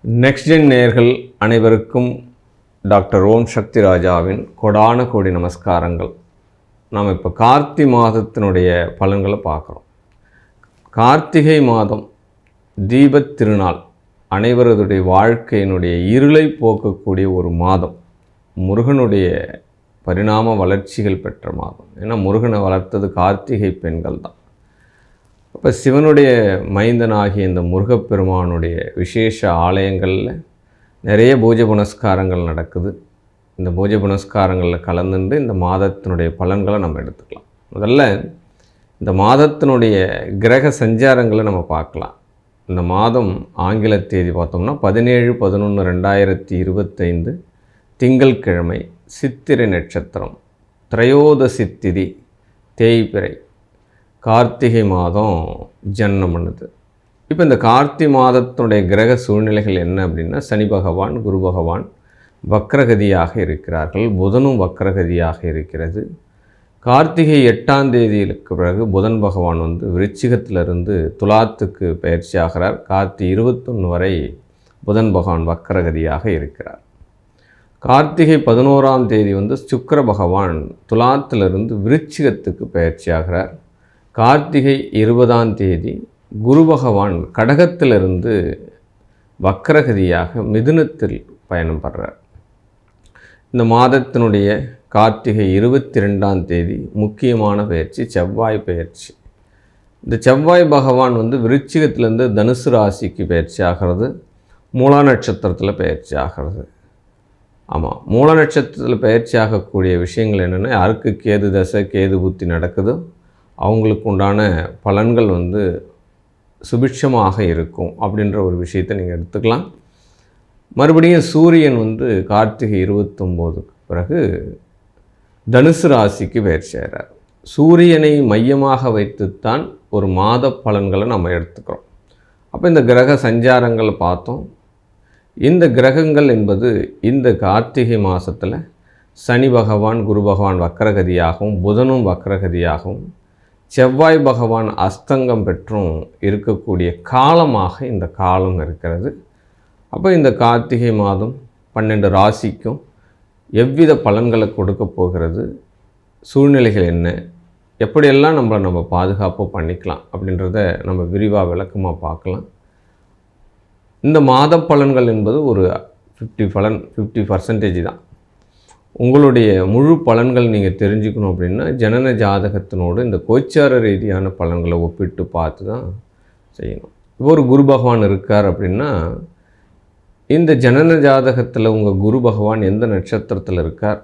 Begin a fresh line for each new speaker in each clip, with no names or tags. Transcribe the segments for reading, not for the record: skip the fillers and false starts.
Next gen நேயர்கள் அனைவருக்கும் doctor ஓம் சக்தி ராஜாவின் கொடான கோடி நமஸ்காரங்கள். நாம் இப்போ கார்த்திகை மாதத்தினுடைய பலன்களை பார்க்குறோம். கார்த்திகை மாதம் தீபத் திருநாள், அனைவருடைய வாழ்க்கையினுடைய இருளை போக்கக்கூடிய ஒரு மாதம். முருகனுடைய பரிணாம வளர்ச்சிகள் பெற்ற மாதம். ஏன்னா முருகனை வளர்த்தது கார்த்திகை பெண்கள் தான். அப்போ சிவனுடைய மைந்தனாகிய இந்த முருகப்பெருமானுடைய விசேஷ ஆலயங்களில் நிறைய பூஜை புனஸ்காரங்கள் நடக்குது. இந்த பூஜை புனஸ்காரங்களில் கலந்துட்டு இந்த மாதத்தினுடைய பலன்களை நம்ம எடுத்துக்கலாம். முதல்ல இந்த மாதத்தினுடைய கிரக சஞ்சாரங்களை நம்ம பார்க்கலாம். இந்த மாதம் ஆங்கில தேதி பார்த்தோம்னா 17/11/2025 திங்கள்கிழமை, சித்திரை நட்சத்திரம், திரையோதசி திதி, தேய்பிறை, கார்த்திகை மாதம் ஜன்னம் பண்ணுது. இப்போ இந்த கார்த்திகை மாதத்தினுடைய கிரக சூழ்நிலைகள் என்ன அப்படின்னா, சனி பகவான், குரு பகவான் வக்ரகதியாக இருக்கிறார்கள். புதனும் வக்ரகதியாக இருக்கிறது. கார்த்திகை 8ஆம் தேதிக்கு பிறகு புதன் பகவான் விருச்சிகத்திலிருந்து துலாத்துக்கு பயிற்சி ஆகிறார். கார்த்திகை 21 வரை புதன் பகவான் வக்ரகதியாக இருக்கிறார். கார்த்திகை 11ஆம் தேதி சுக்கிர பகவான் துலாத்திலிருந்து விருச்சிகத்துக்கு பயிற்சி ஆகிறார். கார்த்திகை 20ஆம் தேதி குரு பகவான் கடகத்திலிருந்து வக்ரகதியாக மிதுனத்தில் பயணம் படுறார். இந்த மாதத்தினுடைய கார்த்திகை 22ஆம் தேதி முக்கியமான பயிற்சி, செவ்வாய் பயிற்சி. இந்த செவ்வாய் பகவான் விருச்சிகத்திலேருந்து தனுசு ராசிக்கு பயிற்சி ஆகிறது. மூலா நட்சத்திரத்தில் பயிற்சி ஆகிறது. ஆமாம், மூல நட்சத்திரத்தில் பயிற்சி ஆகக்கூடிய விஷயங்கள் என்னென்னா, யாருக்கு கேது தசை, கேது புத்தி நடக்குதோ அவங்களுக்கு உண்டான பலன்கள் சுபிட்சமாக இருக்கும் அப்படின்ற ஒரு விஷயத்தை நீங்கள் எடுத்துக்கலாம். மறுபடியும் சூரியன் கார்த்திகை 29க்கு பிறகு தனுசு ராசிக்கு பயிற்சி ஆகிறார். சூரியனை மையமாக வைத்துத்தான் ஒரு மாத பலன்களை நம்ம எடுத்துக்கிறோம். அப்போ இந்த கிரக சஞ்சாரங்களை பார்த்தோம். இந்த கிரகங்கள் என்பது இந்த கார்த்திகை மாதத்தில் சனி பகவான், குரு பகவான் வக்ரகதியாகவும், புதனும் வக்ரகதியாகவும், செவ்வாய் பகவான் அஸ்தங்கம் பெற்றும் இருக்கக்கூடிய காலமாக இந்த காலம் இருக்கிறது. அப்போ இந்த கார்த்திகை மாதம் 12 ராசிக்கும் எவ்வித பலன்களை கொடுக்க போகிறது, சூழ்நிலைகள் என்ன, எப்படியெல்லாம் நம்ம பாதுகாப்பு பண்ணிக்கலாம் அப்படின்றத நம்ம விரிவாக விளக்கமாக பார்க்கலாம். இந்த மாத பலன்கள் என்பது ஒரு 50% தான். உங்களுடைய முழு பலன்கள் நீங்கள் தெரிஞ்சுக்கணும் அப்படின்னா ஜனன ஜாதகத்தினோடு இந்த கோச்சார ரீதியான பலன்களை ஒப்பிட்டு பார்த்து தான் செய்யணும். இப்போ ஒரு குரு பகவான் இருக்கார் அப்படின்னா, இந்த ஜனன ஜாதகத்தில் உங்கள் குரு பகவான் எந்த நட்சத்திரத்தில் இருக்கார்,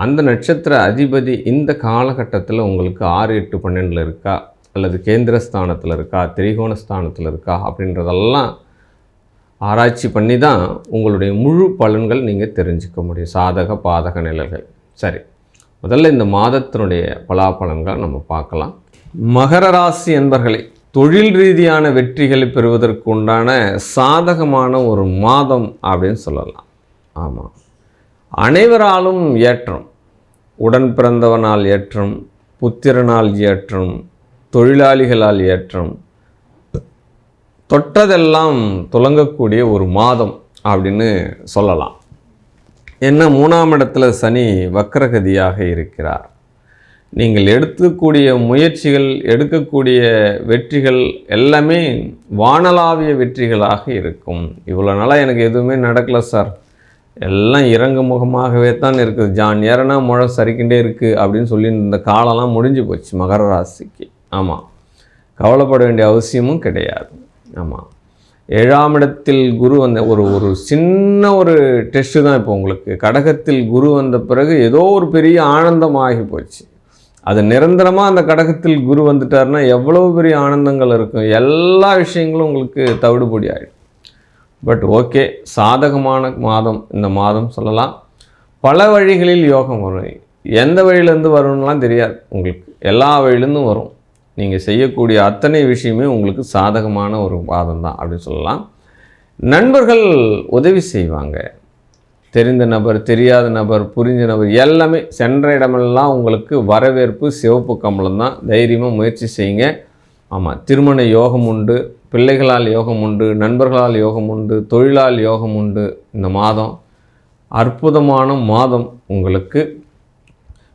அந்த நட்சத்திர அதிபதி இந்த காலகட்டத்தில் உங்களுக்கு 6, 8, 12 இருக்கா, அல்லது கேந்திரஸ்தானத்தில் இருக்கா, திரிகோண ஸ்தானத்தில் இருக்கா அப்படின்றதெல்லாம் ஆராய்ச்சி பண்ணி தான் உங்களுடைய முழு பலன்கள் நீங்கள் தெரிஞ்சுக்க முடியும், சாதக பாதக நிலைகள். சரி, முதல்ல இந்த மாதத்தினுடைய பலாபலன்களை நம்ம பார்க்கலாம். மகர ராசி என்பர்களை தொழில் ரீதியான வெற்றிகளை பெறுவதற்கு உண்டான சாதகமான ஒரு மாதம் அப்படின்னு சொல்லலாம். ஆமாம், அனைவராலும் ஏற்றம், உடன் பிறந்தவனால் ஏற்றம், புத்திரனால் ஏற்றம், தொழிலாளிகளால் ஏற்றம், தொட்டதெல்லாம் துலங்கக்கூடிய ஒரு மாதம் அப்படின்னு சொல்லலாம். என்ன, 3ஆம் இடத்துல சனி வக்ரகதியாக இருக்கிறார். நீங்கள் எடுக்கக்கூடிய முயற்சிகள், எடுக்கக்கூடிய வெற்றிகள் எல்லாமே வானளாவிய வெற்றிகளாக இருக்கும். இவ்வளோ நாளாக எனக்கு எதுவுமே நடக்கலை சார், எல்லாம் இறங்கு முகமாகவே தான் இருக்குது, ஜான் ஏறனா முழம் சரிக்கின்றே இருக்குது அப்படின்னு சொல்லி இந்த காலம்லாம் முடிஞ்சு போச்சு மகர ராசிக்கு. ஆமாம், கவலைப்பட வேண்டிய அவசியமும் கிடையாது. ஆமாம், 7ஆம் இடத்தில் குரு ஒரு சின்ன ஒரு டெஸ்ட்டு தான். இப்போ உங்களுக்கு கடகத்தில் குரு வந்த பிறகு ஏதோ ஒரு பெரிய ஆனந்தமாகி போச்சு. அது நிரந்தரமாக அந்த கடகத்தில் குரு வந்துட்டார்னா எவ்வளோ பெரிய ஆனந்தங்கள் இருக்கும், எல்லா விஷயங்களும் உங்களுக்கு தவிடுபொடி ஆகிடும். பட் ஓகே, சாதகமான மாதம் இந்த மாதம் சொல்லலாம். பல வழிகளில் யோகம் வரும். எந்த வழியிலேருந்து வரும்லாம் தெரியாது உங்களுக்கு, எல்லா வழியிலேருந்தும் வரும். நீங்கள் செய்யக்கூடிய அத்தனை விஷயமே உங்களுக்கு சாதகமான ஒரு மாதம் தான் அப்படின்னு சொல்லலாம். நண்பர்கள் உதவி செய்வாங்க. தெரிந்த நபர், தெரியாத நபர், புரிஞ்ச நபர் எல்லாமே சென்ற இடமெல்லாம் உங்களுக்கு வரவேற்பு, சிவப்பு கம்பளம் தான். தைரியமாக முயற்சி செய்யுங்க. ஆமாம், திருமண யோகம் உண்டு, பிள்ளைகளால் யோகம் உண்டு, நண்பர்களால் யோகம் உண்டு, தொழிலால் யோகம் உண்டு. இந்த மாதம் அற்புதமான மாதம் உங்களுக்கு.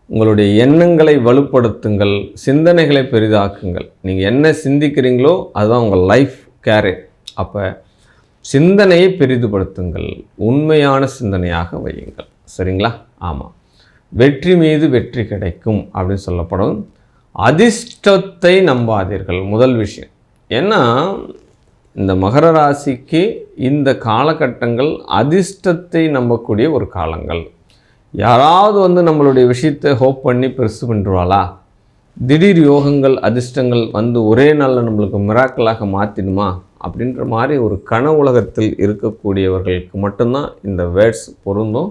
உங்களுடைய எண்ணங்களை வலுப்படுத்துங்கள், சிந்தனைகளை பெரிதாக்குங்கள். நீங்கள் என்ன சிந்திக்கிறீங்களோ அதுதான் உங்கள் லைஃப் கேரியர். அப்போ சிந்தனையை பெரிதுபடுத்துங்கள், உண்மையான சிந்தனையாக வையுங்கள். சரிங்களா? ஆமாம், வெற்றி மீது வெற்றி கிடைக்கும் அப்படின்னு சொல்லப்படும். அதிர்ஷ்டத்தை நம்பாதீர்கள், முதல் விஷயம். ஏன்னா இந்த மகர ராசிக்கு இந்த காலகட்டங்கள் அதிர்ஷ்டத்தை நம்பக்கூடிய ஒரு காலங்கள். யாராவது நம்மளுடைய விஷயத்தை ஹோப் பண்ணி பெருசு பண்ணிடுவாளா? திடீர் யோகங்கள் அதிர்ஷ்டங்கள் ஒரே நாளில் நம்மளுக்கு மிராக்கலாக மாற்றிடுமா அப்படின்ற மாதிரி ஒரு கனவு உலகத்தில் இருக்கக்கூடியவர்களுக்கு மட்டும்தான் இந்த வேர்ட்ஸ் பொருந்தும்.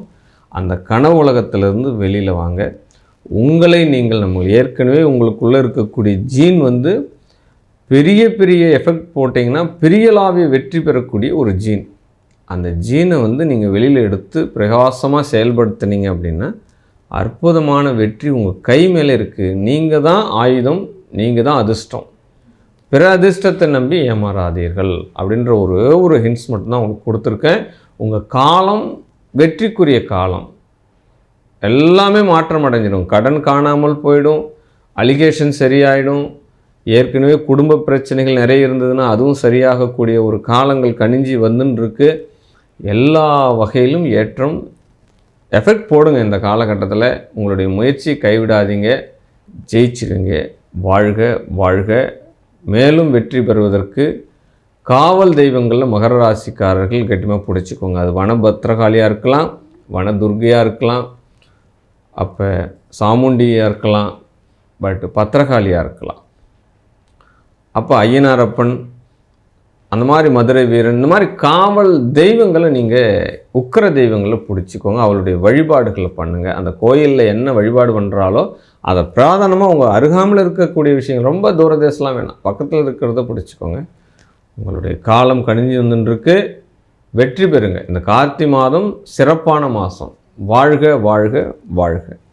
அந்த கனவு உலகத்திலிருந்து வெளியில் வாங்க. உங்களை நீங்கள் நம்ம ஏற்கனவே உங்களுக்குள்ளே இருக்கக்கூடிய ஜீன் பெரிய பெரிய எஃபெக்ட் போட்டிங்கன்னா பெரியளாவே வெற்றி பெறக்கூடிய ஒரு ஜீன். அந்த ஜீனை நீங்கள் வெளியில் எடுத்து பிரகாசமாக செயல்படுத்தினீங்க அப்படின்னா அற்புதமான வெற்றி உங்கள் கை மேலே இருக்குது. நீங்கள் தான் ஆயுதம், நீங்கள் தான் அதிர்ஷ்டம். பிற அதிர்ஷ்டத்தை நம்பி ஏமாறாதீர்கள் அப்படின்ற ஒரு ஹிண்ட்ஸ் மட்டும்தான் உங்களுக்கு கொடுத்துருக்கேன். உங்கள் காலம் வெற்றிக்குரிய காலம். எல்லாமே மாற்றம் அடைஞ்சிடும். கடன் காணாமல் போயிடும், அலிகேஷன் சரியாயிடும், ஏற்கனவே குடும்ப பிரச்சனைகள் நிறைய இருந்ததுன்னா அதுவும் சரியாகக்கூடிய ஒரு காலங்கள் கனிஞ்சி வந்துருக்கு. எல்லா வகையிலும் ஏற்றம். எஃபெக்ட் போடுங்க இந்த காலகட்டத்தில். உங்களுடைய முயற்சியை கைவிடாதீங்க, ஜெயிச்சிடுங்க. வாழ்க வாழ்க. மேலும் வெற்றி பெறுவதற்கு காவல் தெய்வங்களில் மகர ராசிக்காரர்கள் கெட்டிமாக பிடிச்சிக்கோங்க. அது வனபத்ரகாளியாக இருக்கலாம், வனதுர்கையாக இருக்கலாம், அப்போ சாமுண்டியாக இருக்கலாம், பத்திரகாளியாக இருக்கலாம். அப்போ ஐயனாரப்பன், அந்த மாதிரி மதுரை வீரன், இந்த மாதிரி காவல் தெய்வங்களை நீங்கள் உக்கிர தெய்வங்களை பிடிச்சிக்கோங்க. அவளுடைய வழிபாடுகளை பண்ணுங்கள். அந்த கோயிலில் என்ன வழிபாடு பண்ணுறாலோ அதை பிராதானமாக உங்கள் அருகாமல் இருக்கக்கூடிய விஷயங்கள், ரொம்ப தூரதேசலாம் வேணாம், பக்கத்தில் இருக்கிறத பிடிச்சிக்கோங்க. உங்களுடைய காலம் கணிஞ்சு வந்துருக்கு. வெற்றி பெறுங்க. இந்த கார்த்திகை மாதம் சிறப்பான மாதம். வாழ்க வாழ்க வாழ்க.